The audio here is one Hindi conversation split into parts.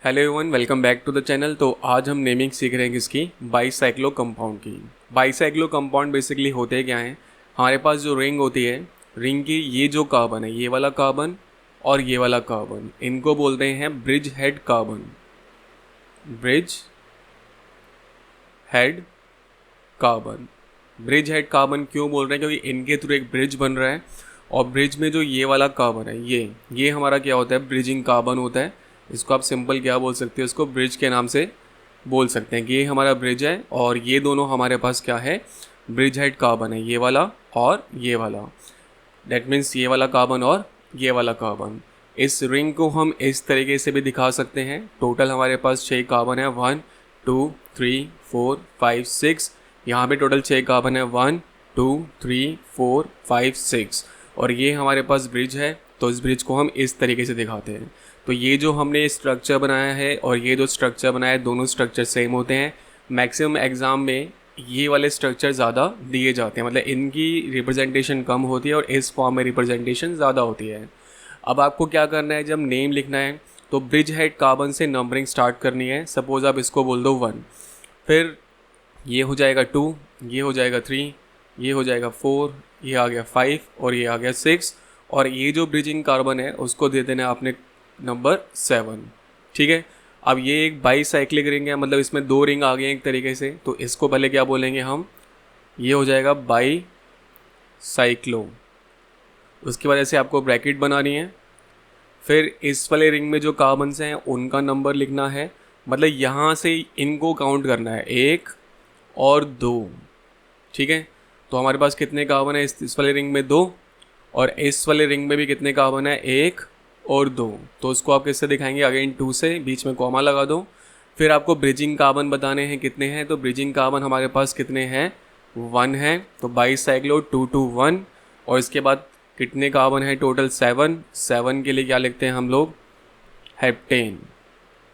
Hello everyone, welcome back to the channel. तो आज हम नेमिंग सीख रहे हैं किसकी, बाईसाइक्लो कंपाउंड की। बाईसाइक्लो कंपाउंड बेसिकली होते क्या हैं, हमारे पास जो रिंग होती है, रिंग की ये जो कार्बन है, ये वाला कार्बन और ये वाला कार्बन, इनको बोलते हैं bridge head carbon. Bridge head carbon. Bridge head carbon क्यों बोल रहे हैं, क्योंकि इनके थ्रू एक ब्रिज बन रहा है और ब्रिज में जो ये वाला कार्बन है, ये हमारा क्या होता है, ब्रिजिंग कार्बन होता है। इसको आप सिंपल क्या बोल सकते हैं, इसको ब्रिज के नाम से बोल सकते हैं कि ये हमारा ब्रिज है और ये दोनों हमारे पास क्या है, ब्रिज हेड कार्बन है, ये वाला और ये वाला। दैट मीन्स ये वाला कार्बन और ये वाला कार्बन। इस रिंग को हम इस तरीके से भी दिखा सकते हैं। टोटल हमारे पास 6 कार्बन है, 1 2 3 4 5 6। यहाँ पे टोटल 6 कार्बन है, 1 2 3 4 5 6। और ये हमारे पास ब्रिज है, तो इस ब्रिज को हम इस तरीके से दिखाते हैं। तो ये जो हमने स्ट्रक्चर बनाया है और ये जो स्ट्रक्चर बनाया है, दोनों स्ट्रक्चर सेम होते हैं। मैक्सिमम एग्ज़ाम में ये वाले स्ट्रक्चर ज़्यादा दिए जाते हैं, मतलब इनकी रिप्रेजेंटेशन कम होती है और इस फॉर्म में रिप्रेजेंटेशन ज़्यादा होती है। अब आपको क्या करना है, जब नेम लिखना है तो ब्रिज हेड कार्बन से नंबरिंग स्टार्ट करनी है। सपोज़ आप इसको बोल दो 1, फिर ये हो जाएगा 2, ये हो जाएगा 3, ये हो जाएगा 4, ये आ गया 5 और ये आ गया 6। और ये जो ब्रिजिंग कार्बन है उसको दे देना आपने नंबर 7। ठीक है। अब ये एक बाईसाइक्लिक रिंग है, मतलब इसमें 2 रिंग आ गए एक तरीके से। तो इसको पहले क्या बोलेंगे हम, ये हो जाएगा बाई साइक्लो। उसकी वजह से आपको ब्रैकेट बनानी है। फिर इस वाले रिंग में जो कार्बन्स हैं उनका नंबर लिखना है, मतलब यहाँ से इनको काउंट करना है, 1 और 2। ठीक है। तो हमारे पास कितने कार्बन है इस वाले रिंग में, 2। और इस वाले रिंग में भी कितने कार्बन है, 1 और 2। तो उसको आप किससे दिखाएंगे, अगेन 2 से, बीच में कॉमा लगा दो। फिर आपको ब्रिजिंग कार्बन बताने हैं कितने हैं, तो ब्रिजिंग कार्बन हमारे पास कितने हैं, 1 है। तो बाईसाइक्लो 2 2 1। और इसके बाद कितने कार्बन है, टोटल 7। 7 के लिए क्या लिखते हैं हम लोग, हेप्टेन।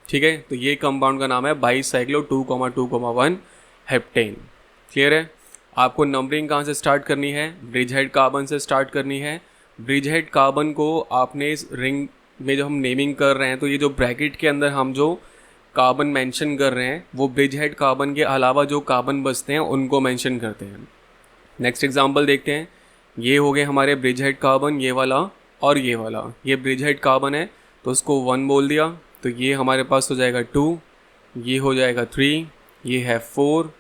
ठीक है। तो ये कंपाउंड का नाम है बाईसाइक्लो 2,2,1 हेप्टेन। क्लियर है। आपको नंबरिंग कहाँ से स्टार्ट करनी है, ब्रिज हेड कार्बन से स्टार्ट करनी है। ब्रिज हेड कार्बन को आपने इस रिंग में जो हम नेमिंग कर रहे हैं, तो ये जो ब्रैकेट के अंदर हम जो कार्बन मेंशन कर रहे हैं वो ब्रिज हेड कार्बन के अलावा जो कार्बन बचते हैं उनको मेंशन करते हैं। नेक्स्ट एग्जांपल देखते हैं। ये हो गए हमारे ब्रिज हेड कार्बन, ये वाला और ये वाला। ये ब्रिज हेड कार्बन है तो उसको 1 बोल दिया, तो ये हमारे पास हो जाएगा 2, ये हो जाएगा 3, ये है 4,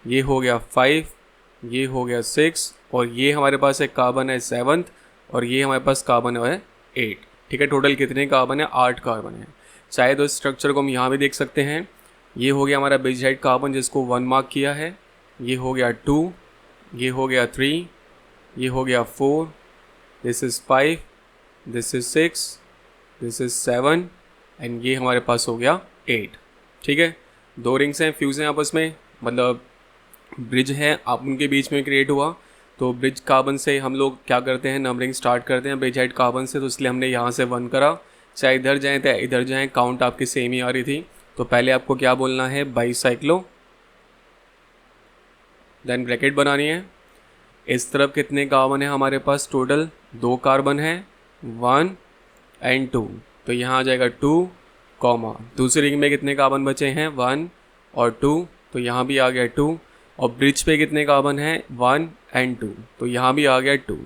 ये हो गया 5, ये हो गया 6 और ये हमारे पास एक कार्बन है 7th और ये हमारे पास कार्बन है 8। ठीक है। टोटल कितने कार्बन है, 8 कार्बन है। चाहे तो इस स्ट्रक्चर को हम यहाँ भी देख सकते हैं। ये हो गया हमारा ब्रिज हेड कार्बन जिसको 1 मार्क किया है, ये हो गया 2, ये हो गया 3, ये हो गया 4, this is 5, this is 6, this is 7 and ये हमारे पास हो गया 8। ठीक है। 2 रिंग्स हैं, फ्यूज़ हैं आपस में, मतलब ब्रिज है आप उनके बीच में क्रिएट हुआ। तो ब्रिज कार्बन से हम लोग क्या करते हैं, नंबरिंग स्टार्ट करते हैं ब्रिज हेड कार्बन से, तो इसलिए हमने यहाँ से 1 करा। चाहे इधर जाएँ चाहे इधर जाएँ, काउंट आपकी सेम ही आ रही थी। तो पहले आपको क्या बोलना है, बाईसाइक्लो, देन ब्रैकेट बनानी है। इस तरफ कितने कार्बन है हमारे पास, टोटल 2 कार्बन है, 1 एंड 2। तो यहाँ आ जाएगा 2 कॉमा, दूसरी रिंग में कितने कार्बन बचे हैं, 1 और 2, तो यहाँ भी आ गया 2। और ब्रिज पे कितने कार्बन हैं, 1 एंड 2, तो यहाँ भी आ गया 2।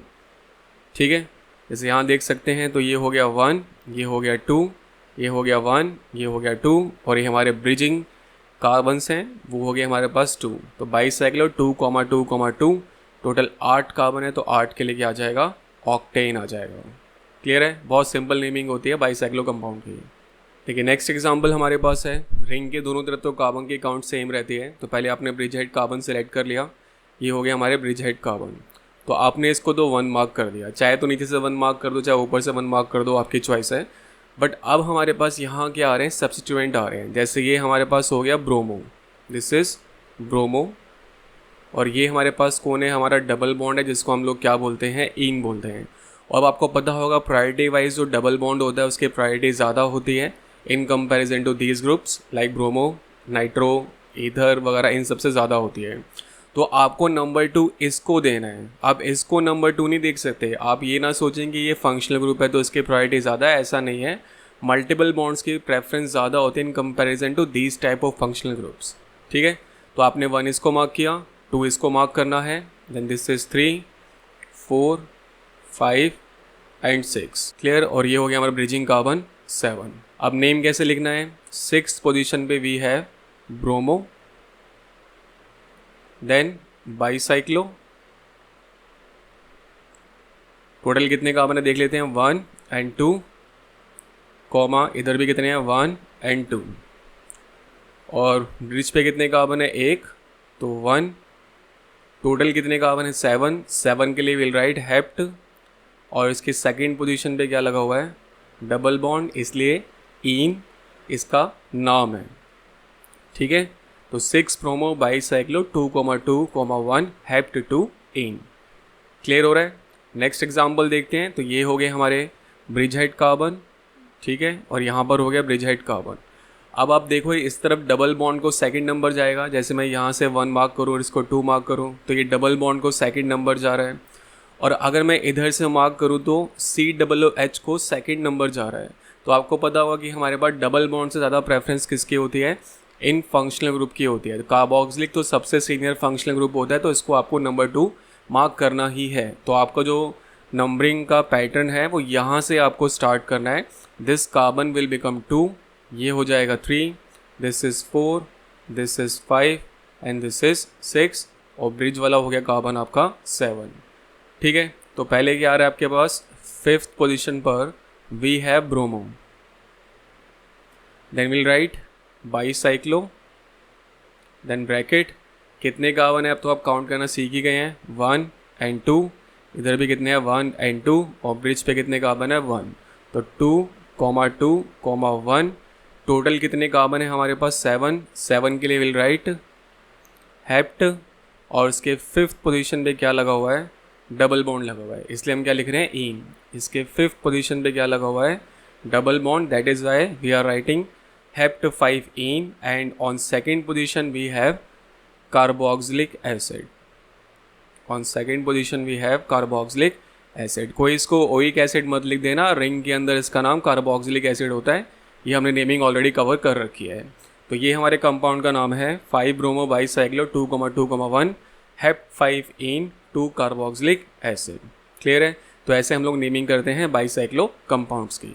ठीक है। जैसे यहाँ देख सकते हैं, तो ये हो गया 1, ये हो गया 2, ये हो गया 1, ये हो गया 2 और ये हमारे ब्रिजिंग कार्बन्स हैं वो हो गए हमारे पास 2। तो बाईसाइक्लो 2,2,2, टोटल 8 कार्बन है, तो 8 के लिए क्या आ जाएगा, ऑक्टेन आ जाएगा। क्लियर है। बहुत सिंपल नेमिंग होती है बाईसाइक्लो कंपाउंड की। ठीक है। नेक्स्ट एग्जांपल हमारे पास है, रिंग के दोनों तरफ तो कार्बन की काउंट सेम रहती है। तो पहले आपने ब्रिज हेड कार्बन सेलेक्ट कर लिया, ये हो गया हमारे ब्रिज हेड कार्बन। तो आपने इसको तो 1 मार्क कर दिया, चाहे तो नीचे से 1 मार्क कर दो चाहे ऊपर से 1 मार्क कर दो, आपकी चॉइस है। बट अब हमारे पास यहाँ क्या आ रहे हैं, सब्स्टिट्यूएंट आ रहे हैं। जैसे ये हमारे पास हो गया ब्रोमो, दिस इज़ ब्रोमो। और ये हमारे पास कौन है, हमारा डबल बॉन्ड है जिसको हम लोग क्या बोलते हैं, ईन बोलते हैं। और अब आपको पता होगा प्रायोरिटी वाइज जो डबल बॉन्ड होता है उसकी प्रायोरिटी ज़्यादा होती है in comparison to these groups like bromo, nitro, ether वगैरह, इन सबसे ज़्यादा होती है। तो आपको नंबर 2 इसको देना है। आप इसको नंबर 2 नहीं देख सकते। आप ये ना सोचें कि ये फंक्शनल ग्रुप है तो इसकी प्रायोरिटी ज़्यादा है, ऐसा नहीं है। मल्टीपल बॉन्ड्स की प्रेफरेंस ज़्यादा होती है in comparison to these type of functional groups. ठीक है, तो आपने 1 इसको मार्क किया, 2 इसको मार्क करना है, then this is 3, 4, 5 and 6। Clear. और ये हो गया हमारा ब्रिजिंग कार्बन 7। अब नेम कैसे लिखना है? 6th पोजीशन पे we have bromo, then bicyclo. Total कितने कार्बन है देख लेते हैं, 1 एंड 2, कॉमा इधर भी कितने हैं, 1 एंड 2। और ब्रिज पे कितने कार्बन है, 1, तो 1। टोटल कितने कार्बन है, 7। 7 के लिए विल राइट हेप्ट। और इसकी सेकंड पोजीशन पे क्या लगा हुआ है, डबल बॉन्ड, इसलिए इन इसका नाम है। ठीक है, तो 6 प्रोमो बाईसाइक्लो 2,2,1 हेप्ट 2 इन। क्लियर हो रहा है। नेक्स्ट एग्जाम्पल देखते हैं। तो ये हो गए हमारे ब्रिज हेड कार्बन। ठीक है, और यहाँ पर हो गया ब्रिज हेड कार्बन। अब आप देखो इस तरफ डबल बॉन्ड को सेकंड नंबर जाएगा, जैसे मैं यहाँ से 1 मार्क करूँ और इसको 2 मार्क करूँ, तो ये डबल बॉन्ड को सेकंड नंबर जा रहा है। और अगर मैं इधर से मार्क करूँ तो COOH को सेकंड नंबर जा रहा है। तो आपको पता होगा कि हमारे पास डबल बॉन्ड से ज़्यादा प्रेफरेंस किसकी होती है, इन फंक्शनल ग्रुप की होती है। कार्बोक्सिलिक तो सबसे सीनियर फंक्शनल ग्रुप होता है, तो इसको आपको नंबर 2 मार्क करना ही है। तो आपका जो नंबरिंग का पैटर्न है वो यहाँ से आपको स्टार्ट करना है। दिस कार्बन विल बिकम 2, ये हो जाएगा 3, this is 4, this is 5 and this is 6, और ब्रिज वाला हो गया कार्बन आपका 7। ठीक है, तो पहले क्या आ रहा है आपके पास, 5th पोजीशन पर we have bromo, then will write bicyclo, then bracket, कितने कार्बन है अब तो आप काउंट करना सीख ही गए हैं, 1 एंड 2। इधर भी कितने हैं, 1 एंड 2, और ब्रिज पे कितने कार्बन है, 1। तो 2,2,1। टोटल कितने कार्बन है हमारे पास, 7। 7 के लिए विल राइट हेप्ट, और इसके 5th पोजीशन पे क्या लगा हुआ है, डबल बॉन्ड लगा हुआ है, इसलिए हम क्या लिख रहे हैं, इन। इसके 5th पोजीशन पे क्या लगा हुआ है, double bond, that is why we are writing hept 5 ene. And on second position we have carboxylic acid. On second position we have carboxylic acid. कोई इसको ओइक एसिड मत लिख देना, रिंग के अंदर इसका नाम कार्बोक्सिलिक एसिड होता है, ये हमने नेमिंग ऑलरेडी कवर कर रखी है। तो ये हमारे कंपाउंड का नाम है 5 ब्रोमो बाईसाइक्लो 2,2,1 हेप्ट 5 इन 2 कार्बोक्सिलिक एसिड। क्लियर है। तो ऐसे हम लोग नेमिंग करते हैं बाईसाइक्लो कंपाउंड्स की।